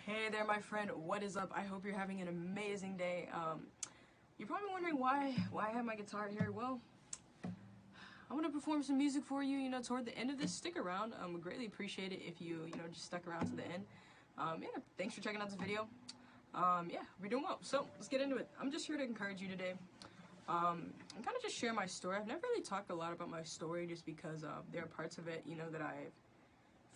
Hey there, my friend. What is up? I hope you're having an amazing day. You're probably wondering why I have my guitar here. Well, I want to perform some music for you. Toward the end of this. Stick around. Would greatly appreciate it if you just stuck around to the end. Yeah. Thanks for checking out this video. Yeah, we're doing well. So let's get into it. I'm just here to encourage you today. I'm kind of just share my story. I've never really talked a lot about my story just because there are parts of it, that I've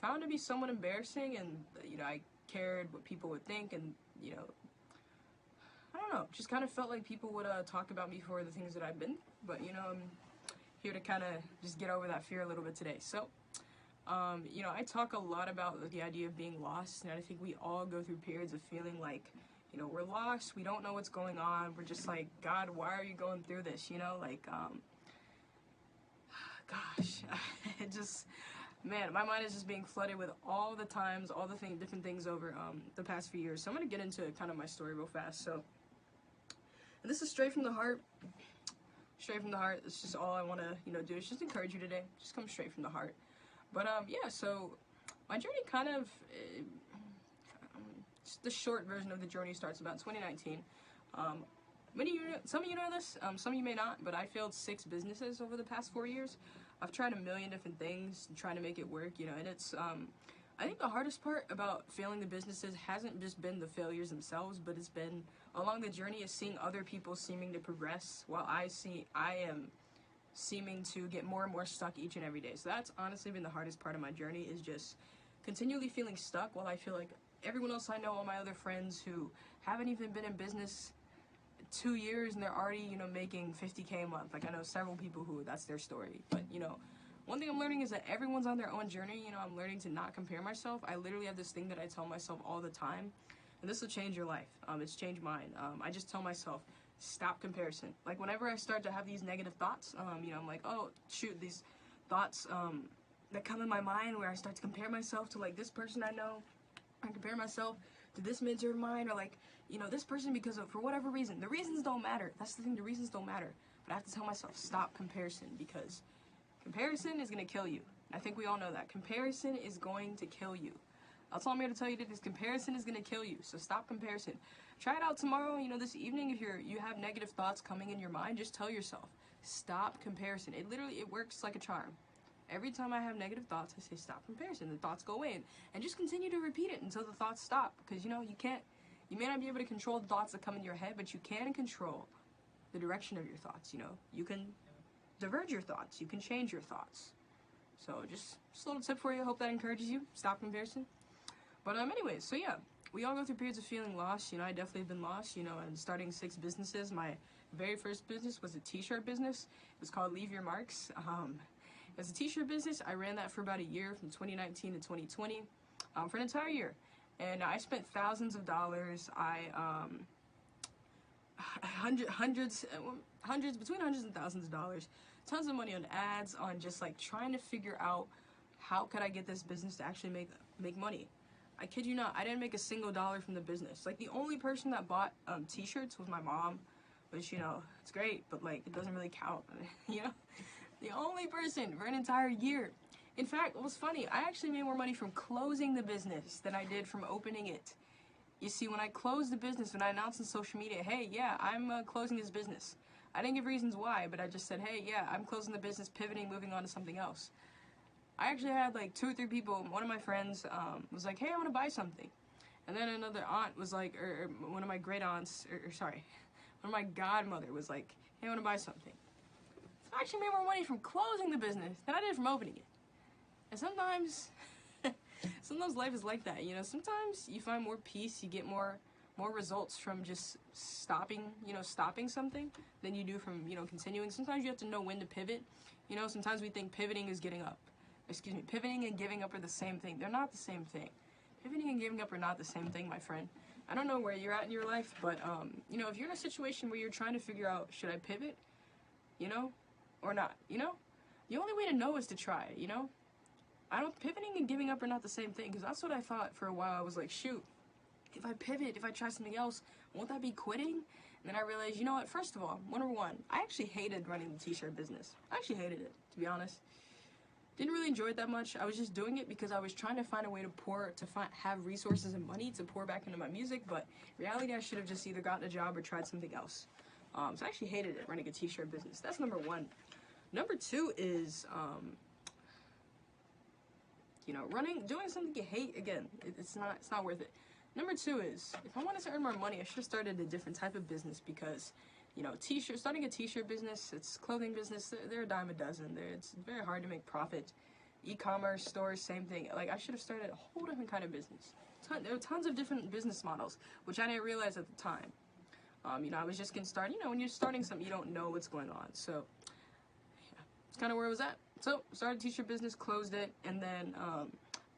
found to be somewhat embarrassing, and I cared what people would think, and I don't know, just kind of felt like people would talk about me for the things that I've been. But I'm here to kind of just get over that fear a little bit today. So I talk a lot about the idea of being lost, and I think we all go through periods of feeling like we're lost, we don't know what's going on, we're just like, God, why are you going through this? Gosh, it just, man, my mind is just being flooded with all the times, all the different things over the past few years. So I'm going to get into kind of my story real fast. So, and this is straight from the heart. Straight from the heart. It's just all I want to, do is just encourage you today. Just come straight from the heart. But, yeah, so my journey kind of, just the short version of the journey starts about 2019. Some of you know this, some of you may not, but I failed 6 businesses over the past 4 years. I've tried a million different things, trying to make it work, and it's, I think the hardest part about failing the businesses hasn't just been the failures themselves, but it's been along the journey of seeing other people seeming to progress while I am seeming to get more and more stuck each and every day. So that's honestly been the hardest part of my journey, is just continually feeling stuck while I feel like everyone else I know, all my other friends who haven't even been in business 2 years and they're already, making $50K a month. Like, I know several people who that's their story. But, one thing I'm learning is that everyone's on their own journey. I'm learning to not compare myself. I literally have this thing that I tell myself all the time, and this will change your life. It's changed mine. I just tell myself, stop comparison. Like, whenever I start to have these negative thoughts, I'm like, oh, shoot, these thoughts that come in my mind where I start to compare myself to, like, this person I know. I compare myself to this mentor of mine, or like, this person, because of, for whatever reason. The reasons don't matter. That's the thing, the reasons don't matter. But I have to tell myself, stop comparison, because comparison is going to kill you. I think we all know that. Comparison is going to kill you. That's all I'm here to tell you today, is comparison is going to kill you. So stop comparison. Try it out tomorrow, this evening. If you have negative thoughts coming in your mind, just tell yourself, stop comparison. It works like a charm. Every time I have negative thoughts, I say stop comparison. The thoughts go away, and just continue to repeat it until the thoughts stop. Because you may not be able to control the thoughts that come in your head, but you can control the direction of your thoughts. You can diverge your thoughts. You can change your thoughts. So just a little tip for you. I hope that encourages you. Stop comparison. But anyways, so yeah, we all go through periods of feeling lost. I definitely have been lost. And starting 6 businesses. My very first business was a t-shirt business. It was called Leave Your Marks. As a t-shirt business, I ran that for about a year, from 2019 to 2020, for an entire year. And I spent thousands of dollars. Hundreds, between hundreds and thousands of dollars, tons of money on ads, on just like trying to figure out how could I get this business to actually make money. I kid you not, I didn't make a single dollar from the business. Like, the only person that bought t-shirts was my mom, which, it's great, but like, it doesn't really count, The only person for an entire year. In fact, what was funny, I actually made more money from closing the business than I did from opening it. You see, when I closed the business, when I announced on social media, hey, yeah, I'm closing this business, I didn't give reasons why, but I just said, hey, yeah, I'm closing the business, pivoting, moving on to something else. I actually had like 2 or 3 people. One of my friends was like, hey, I want to buy something. And then another aunt was like, or one of my great aunts, one of my godmother was like, hey, I want to buy something. I actually made more money from closing the business than I did from opening it. And sometimes life is like that, Sometimes you find more peace, you get more results from just stopping something than you do from, continuing. Sometimes you have to know when to pivot. Sometimes we think pivoting is getting up. Pivoting and giving up are the same thing. They're not the same thing. Pivoting and giving up are not the same thing, my friend. I don't know where you're at in your life, but, if you're in a situation where you're trying to figure out, should I pivot, or not, the only way to know is to try, pivoting and giving up are not the same thing, because that's what I thought for a while. I was like, shoot, if I pivot, if I try something else, won't that be quitting? And then I realized, you know what, first of all, number one, I actually hated running the t-shirt business. I actually hated it, to be honest. didn't really enjoy it that much. I was just doing it because I was trying to find a way to have resources and money to pour back into my music, but in reality I should have just either gotten a job or tried something else. So I actually hated it, running a t-shirt business. That's number one. Number two is, doing something you hate, again, it's not worth it. Number two is, if I wanted to earn more money, I should have started a different type of business because, starting a t-shirt business, it's clothing business, they're a dime a dozen. It's very hard to make profit. E-commerce stores, same thing. Like, I should have started a whole different kind of business. There were tons of different business models, which I didn't realize at the time. I was just getting started. When you're starting something, you don't know what's going on. So, yeah, it's kind of where I was at. So, started a t-shirt business, closed it, and then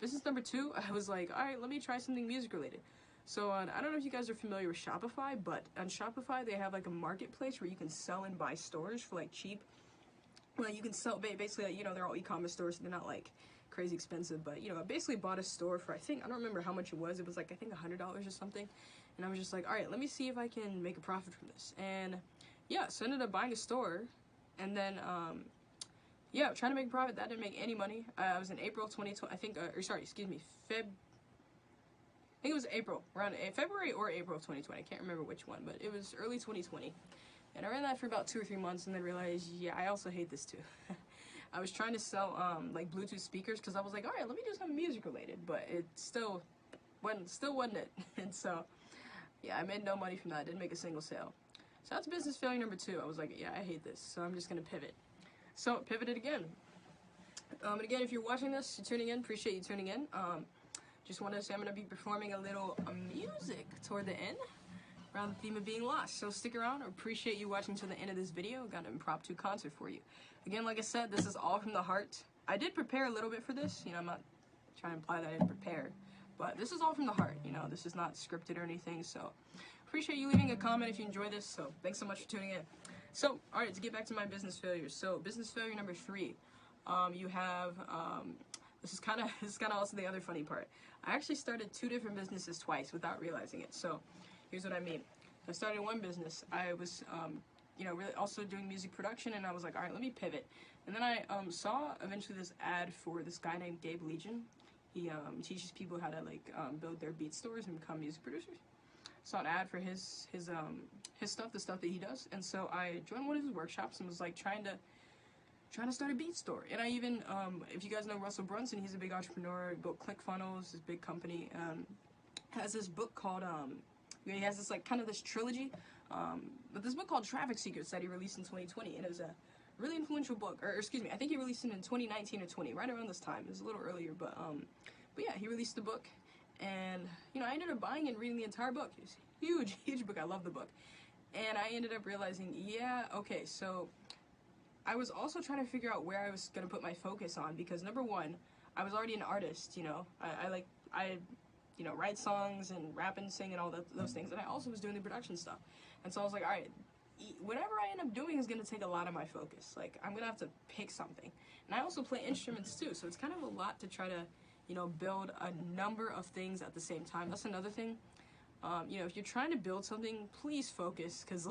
business number two, I was like, all right, let me try something music related. So I don't know if you guys are familiar with Shopify, but on Shopify they have like a marketplace where you can sell and buy stores for like cheap. Like you can sell basically, they're all e-commerce stores, so they're not like crazy expensive, but I basically bought a store for, I don't remember how much it was. It was like I think $100 or something, and I was just like, all right, let me see if I can make a profit from this. And yeah, so I ended up buying a store, and then trying to make a profit. That didn't make any money. I was in April 2020, I think, I think it was April, around February or April of 2020. I can't remember which one, but it was early 2020. And I ran that for about 2 or 3 months and then realized, yeah, I also hate this too. I was trying to sell like Bluetooth speakers because I was like, all right, let me do something music related, but it still wasn't it. And so, yeah, I made no money from that. I didn't make a single sale. So that's business failure number 2. I was like, yeah, I hate this, so I'm just gonna pivot. So pivoted again. And again, if you're watching this, you're tuning in, appreciate you tuning in. Just want to say I'm going to be performing a little music toward the end around the theme of being lost. So stick around. I appreciate you watching to the end of this video. Got an impromptu concert for you. Again, like I said, this is all from the heart. I did prepare a little bit for this. I'm not trying to imply that I didn't prepare. But this is all from the heart. This is not scripted or anything. So appreciate you leaving a comment if you enjoy this. So thanks so much for tuning in. So, alright, to get back to my business failures. So business failure number 3. You have... This is kind of also the other funny part. I actually started 2 different businesses twice without realizing it. So here's what I mean. I started one business. I was, really also doing music production, and I was like, all right, let me pivot. And then I saw eventually this ad for this guy named Gabe Legion. He teaches people how to build their beat stores and become music producers. Saw an ad for his stuff, the stuff that he does, and so I joined one of his workshops and was like trying to start a beat store. And I even, if you guys know Russell Brunson, he's a big entrepreneur, built ClickFunnels, this big company, has this book called, he has this this trilogy, but this book called Traffic Secrets that he released in 2020, and it was a really influential book, or excuse me, I think he released it in 2019 or 20, right around this time. It was a little earlier, but yeah, he released the book, and, I ended up buying and reading the entire book. It's a huge, huge book. I love the book. And I ended up realizing, yeah, okay, so I was also trying to figure out where I was going to put my focus on, because number one, I was already an artist, I write songs and rap and sing and all those things, and I also was doing the production stuff. And so I was like, all right, whatever I end up doing is going to take a lot of my focus. Like, I'm going to have to pick something. And I also play instruments too, so it's kind of a lot to try to, build a number of things at the same time. That's another thing. If you're trying to build something, please focus, because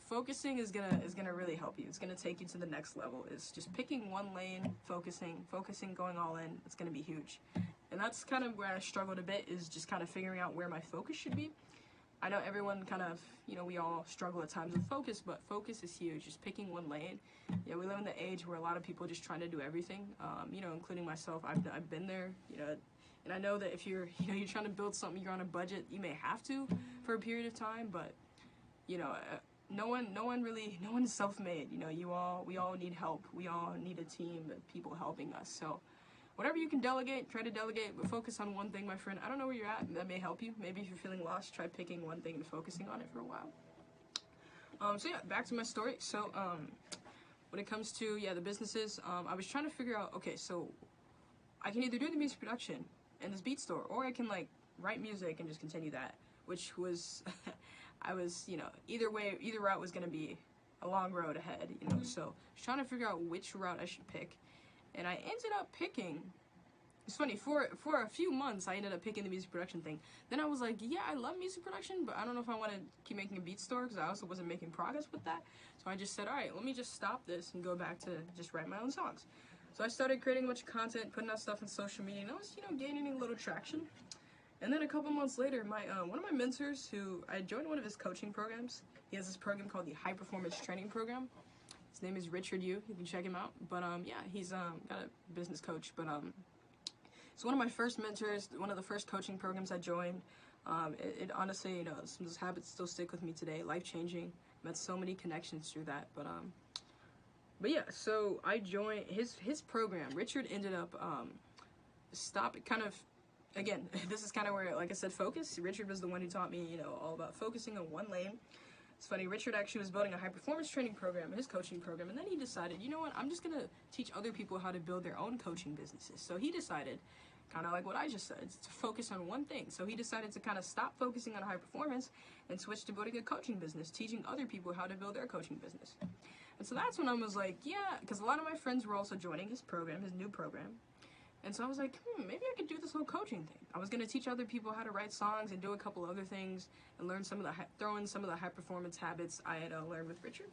focusing is gonna really help you. It's gonna take you to the next level. It's just picking one lane, focusing, going all in. It's gonna be huge. And that's kind of where I struggled a bit, is just kind of figuring out where my focus should be. I know everyone kind of, we all struggle at times with focus, but focus is huge. Just picking one lane. Yeah, we live in the age where a lot of people are just trying to do everything, including myself. I've been there, and I know that if you're trying to build something, you're on a budget, you may have to for a period of time, but, no one is self-made. We all need help. We all need a team of people helping us. So whatever you can delegate, try to delegate, but focus on one thing, my friend. I don't know where you're at. That may help you. Maybe if you're feeling lost, try picking one thing and focusing on it for a while. So yeah, back to my story. So when it comes to the businesses, I was trying to figure out, okay, so I can either do the music production and this beat store, or I can write music and just continue that, which was I was, either route was going to be a long road ahead, so I was trying to figure out which route I should pick, and I ended up picking, it's funny, for a few months, I ended up picking the music production thing. Then I was like, yeah, I love music production, but I don't know if I want to keep making a beat store, because I also wasn't making progress with that, so I just said, alright, let me just stop this and go back to just write my own songs. So I started creating a bunch of content, putting out stuff on social media, and I was, gaining a little traction. And then a couple months later, my one of my mentors, who I joined one of his coaching programs. He has this program called the High Performance Training Program. His name is Richard Yu. You can check him out. But yeah, he's got a business coach. But it's one of my first mentors. One of the first coaching programs I joined. It honestly, some of those habits still stick with me today. Life changing. Met so many connections through that. But yeah, so I joined his program. Richard ended up again, this is kind of where, like I said, focus. Richard was the one who taught me, all about focusing on one lane. It's funny, Richard actually was building a high-performance training program, his coaching program, and then he decided, you know what, I'm just going to teach other people how to build their own coaching businesses. So he decided, kind of like what I just said, to focus on one thing. So he decided to kind of stop focusing on high performance and switch to building a coaching business, teaching other people how to build their coaching business. And so that's when I was like, yeah, because a lot of my friends were also joining his program, his new program. And so I was like, maybe I could do this whole coaching thing. I was going to teach other people how to write songs and do a couple other things and learn throw in some of the high performance habits I had learned with Richard.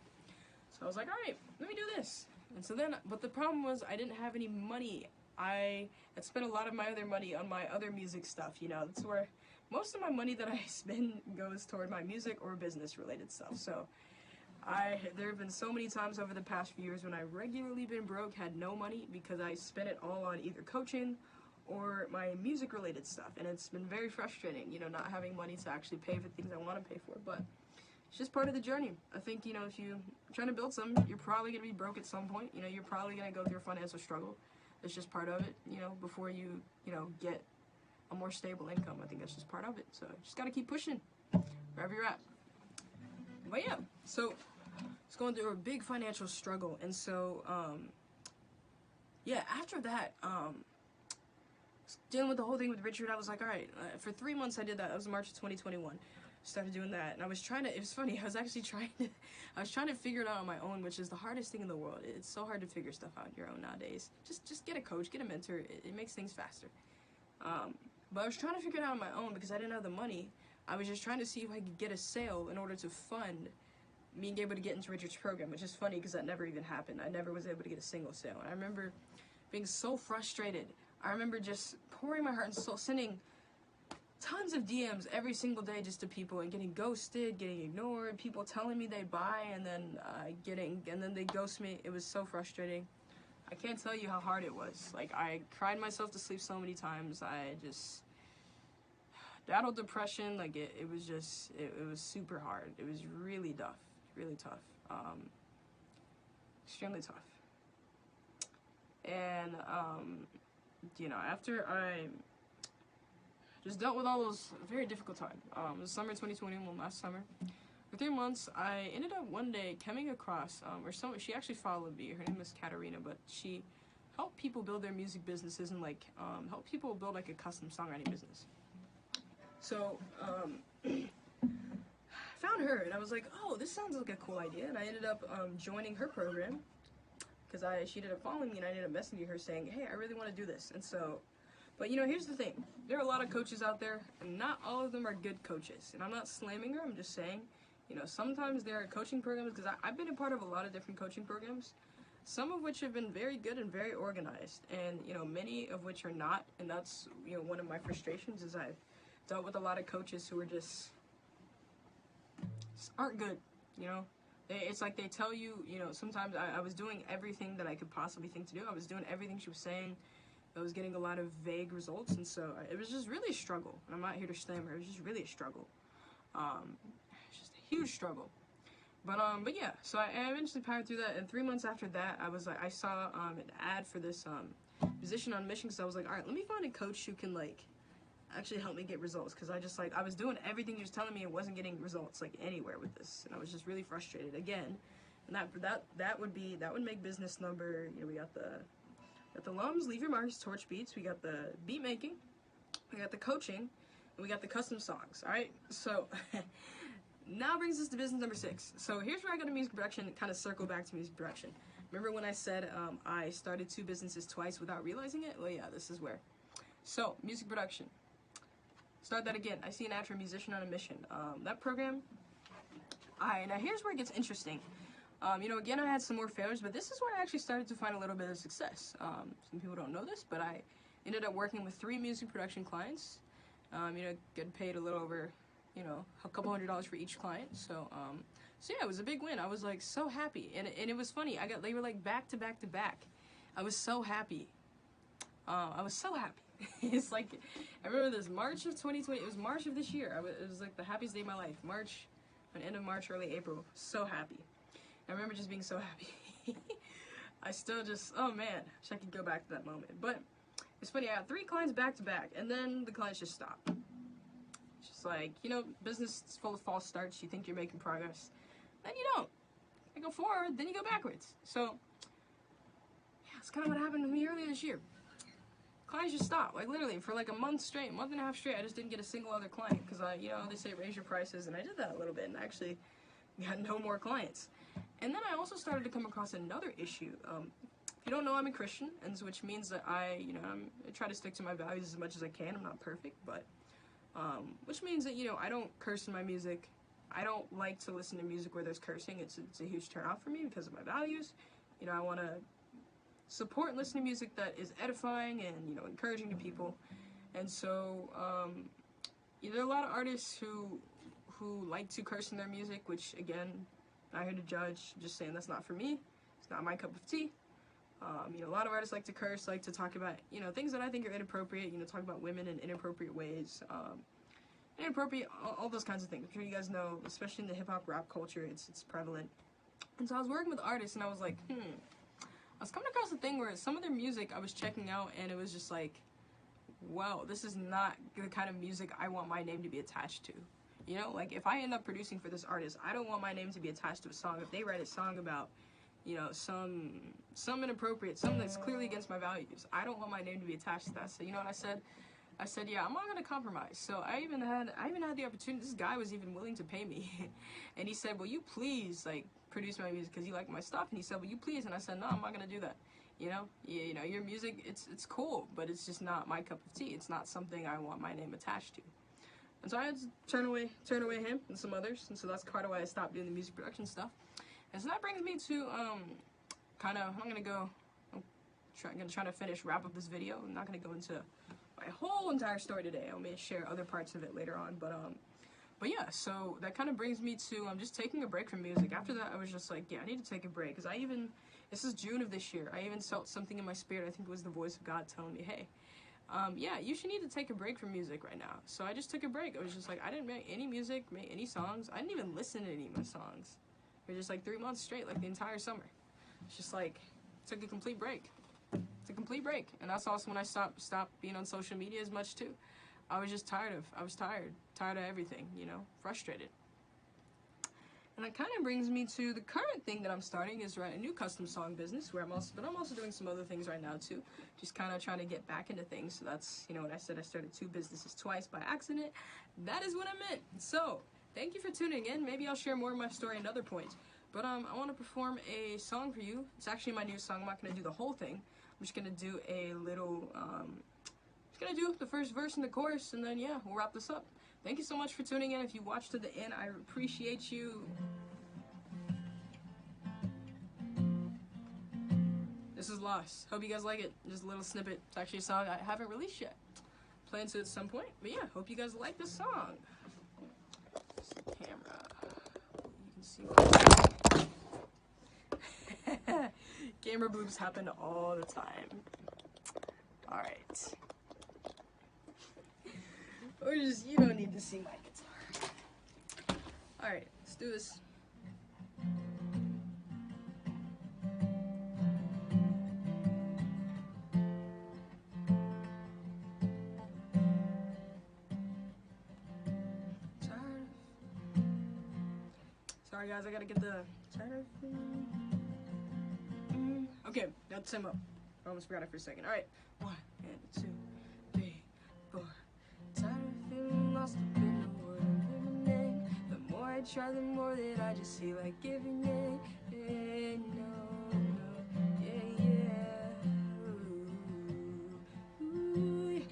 So I was like, all right, let me do this. And so then, but the problem was I didn't have any money. I had spent a lot of my other money on my other music stuff, That's where most of my money that I spend goes toward my music or business related stuff. So there have been so many times over the past few years when I regularly been broke, had no money because I spent it all on either coaching or my music related stuff. And it's been very frustrating, not having money to actually pay for things I want to pay for. But it's just part of the journey. I think, if you're trying to build something, you're probably going to be broke at some point. You're probably going to go through a financial struggle. It's just part of it, before you, get a more stable income. I think that's just part of it. So just got to keep pushing wherever you're at. But yeah, so it's going through a big financial struggle. And so, yeah, after that, dealing with the whole thing with Richard, I was like, all right, for 3 months I did that. That was March of 2021. Started doing that, and I was trying to, it was funny, I was trying to figure it out on my own, which is the hardest thing in the world. It's so hard to figure stuff out on your own nowadays. Just get a coach, get a mentor, it makes things faster. But I was trying to figure it out on my own because I didn't have the money. I was just trying to see if I could get a sale in order to fund me being able to get into Richard's program, which is funny because that never even happened. I never was able to get a single sale. And I remember being so frustrated. I remember just pouring my heart and soul, sending tons of DMs every single day just to people and getting ghosted, getting ignored, people telling me they'd buy and then they ghost me. It was so frustrating. I can't tell you how hard it was. Like, I cried myself to sleep so many times. I just battled depression. Like, it was super hard. It was really tough, extremely tough. And, after I just dealt with all those very difficult times. It was summer 2021, last summer. For 3 months, I ended up one day coming across, she actually followed me. Her name is Katarina, but she helped people build their music businesses and help people build like a custom songwriting business. So, found her and I was like, oh, this sounds like a cool idea. And I ended up joining her program because she ended up following me and I ended up messaging her saying, hey, I really want to do this. And so, but here's the thing. There are a lot of coaches out there, and not all of them are good coaches. And I'm not slamming her, I'm just saying, sometimes there are coaching programs, because I've been a part of a lot of different coaching programs, some of which have been very good and very organized, and, many of which are not. And that's, one of my frustrations is I've dealt with a lot of coaches who are just aren't good, It's like they tell you, sometimes I was doing everything that I could possibly think to do. I was doing everything she was saying. I was getting a lot of vague results, and so it was just really a struggle. And I'm not here to slam her. It was just really a struggle. It's just a huge struggle. But yeah. So I eventually powered through that. And 3 months after that, I was like, I saw an ad for this Musician on Mission. So I was like, all right, let me find a coach who can actually help me get results. Because I was doing everything he was telling me and wasn't getting results anywhere with this. And I was just really frustrated again. And that would make business number. We got the Lums, Leave Your Marks, Torch Beats, we got the beat making, we got the coaching, and we got the custom songs, alright? So, now brings us to business number 6. So here's where I go to music production and kind of circle back to music production. Remember when I said I started 2 businesses twice without realizing it? Well, yeah, this is where. So, music production. Start that again. I see an ad for Musician on a Mission. That program, now here's where it gets interesting. You know, again, I had some more failures, but this is where I actually started to find a little bit of success. Some people don't know this, but I ended up working with 3 music production clients. You know, getting paid a little over, you know, a couple $100s for each client. So, so yeah, it was a big win. I was like so happy, and it was funny. They were like back to back to back. I was so happy. I was so happy. It's like, I remember this March of 2020. It was March of this year. It was like the happiest day of my life. March, end of March, early April. So happy. I remember just being so happy. I still just, oh man, wish I could go back to that moment. But it's funny, I had 3 clients back to back, and then the clients just stopped. It's just like, you know, business is full of false starts. You think you're making progress, then you don't. You go forward, then you go backwards. So, yeah, that's kind of what happened to me earlier this year. Clients just stopped, like literally for like a month and a half straight. I just didn't get a single other client because you know, they say raise your prices, and I did that a little bit, and actually got no more clients. And then I also started to come across another issue. If you don't know, I'm a Christian, and which means that I try to stick to my values as much as I can. I'm not perfect, but which means that, you know, I don't curse in my music. I don't like to listen to music where there's cursing. It's a huge turnoff for me because of my values. You know, I want to support and listen to music that is edifying and, you know, encouraging to people. And so there are a lot of artists who like to curse in their music, which, again, not here to judge. I'm just saying that's not for me. It's not my cup of tea. You know, a lot of artists like to curse, like to talk about, you know, things that I think are inappropriate. You know, talk about women in inappropriate ways, inappropriate, all those kinds of things. I'm sure you guys know, especially in the hip hop rap culture, it's prevalent. And so I was working with artists, and I was like, I was coming across a thing where some of their music I was checking out, and it was just like, wow, this is not the kind of music I want my name to be attached to. You know, like, if I end up producing for this artist, I don't want my name to be attached to a song. If they write a song about, you know, some inappropriate, something that's clearly against my values, I don't want my name to be attached to that. So, you know what I said? I said, yeah, I'm not gonna compromise. So I even had the opportunity. This guy was even willing to pay me, and he said, "Will you please, like, produce my music because you like my stuff?" And he said, "Will you please?" And I said, "No, I'm not gonna do that. You know, you know, your music, it's cool, but it's just not my cup of tea. It's not something I want my name attached to." And so I had to turn away him and some others, and so that's part of why I stopped doing the music production stuff. And so that brings me to I'm gonna try to wrap up this video. I'm not gonna go into my whole entire story today. I may share other parts of it later on, but yeah. So that kind of brings me to just taking a break from music. After that, I was just like, yeah, I need to take a break, because this is June of this year. I even felt something in my spirit. I think it was the voice of God telling me, hey, yeah, you should need to take a break from music right now. So I just took a break. I was just like, I didn't make any music, make any songs. I didn't even listen to any of my songs. It was just like 3 months straight, like the entire summer. It's just like, took a complete break. It's a complete break. And that's also when I stopped being on social media as much too. I was tired of everything, you know, frustrated. And that kind of brings me to the current thing that I'm starting, is a new custom song business, where I'm also doing some other things right now too. Just kind of trying to get back into things. So that's, you know, what I said, I started 2 businesses twice by accident. That is what I meant. So thank you for tuning in. Maybe I'll share more of my story another point. But I want to perform a song for you. It's actually my new song. I'm not going to do the whole thing. I'm just going to do a little, just going to do the first verse and the chorus, and then, yeah, we'll wrap this up. Thank you so much for tuning in. If you watched to the end, I appreciate you. This is Lost. Hope you guys like it. Just a little snippet. It's actually a song I haven't released yet. Plan to at some point. But yeah, hope you guys like this song. It's the camera. You can see what camera bloops happen all the time. Alright. Or just, you don't need to see my guitar. Alright, let's do this. Sorry guys, I gotta get the... Okay, got the same up. I almost forgot it for a second. Alright, 1 and 2, 3, 4. Tired of feeling lost up in the world I'm living in. The more I try, the more that I just feel like giving in. Yeah, no, yeah, yeah. Ooh, yeah.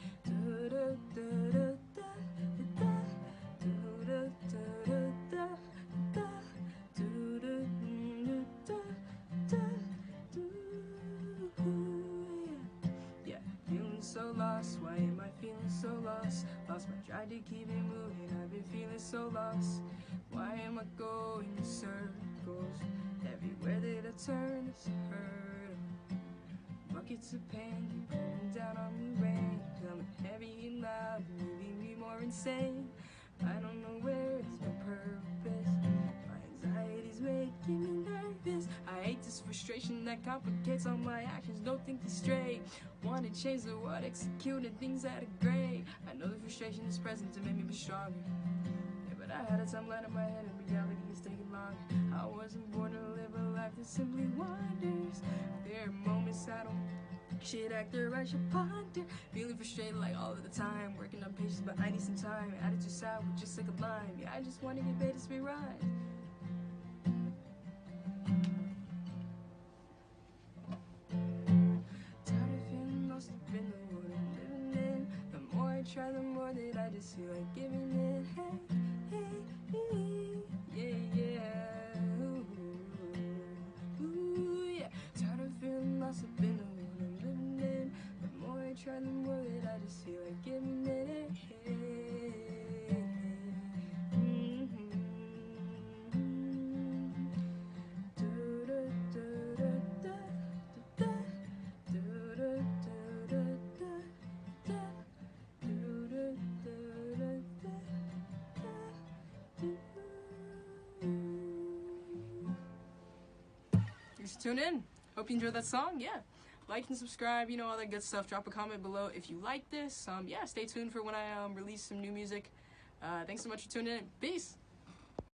I feeling so lost? Lost my drive to keep it moving, I've been feeling so lost. Why am I going in circles? Everywhere that I turn, it's a hurt. Buckets of pain keep coming down on me, rain coming heavy and loud, leaving me more insane. I don't know where is my purpose. My anxiety's making me nervous. I hate this frustration that complicates all my actions. Don't think this straight. Want to change the world, executing things that are great. I know the frustration is present to make me be stronger. Yeah, but I had a time letting my head and reality is taking longer. I wasn't born to live a life that simply wanders. There are moments I don't should act or I should ponder. Feeling frustrated like all of the time. Working on patience but I need some time. Attitude sour just like a lime. Yeah, I just want to get paid to spit rhymes. Tired of feeling lost up in the world I'm living in. The more I try, the more that I just feel like giving in. Hey, yeah. Ooh, yeah. Tired of feeling lost up in the world I'm living in. The more I try, the more that I just feel like giving it. Just tune in. Hope you enjoyed that song. Yeah. Like and subscribe, you know, all that good stuff. Drop a comment below if you like this. Yeah, stay tuned for when I release some new music. Thanks so much for tuning in. Peace.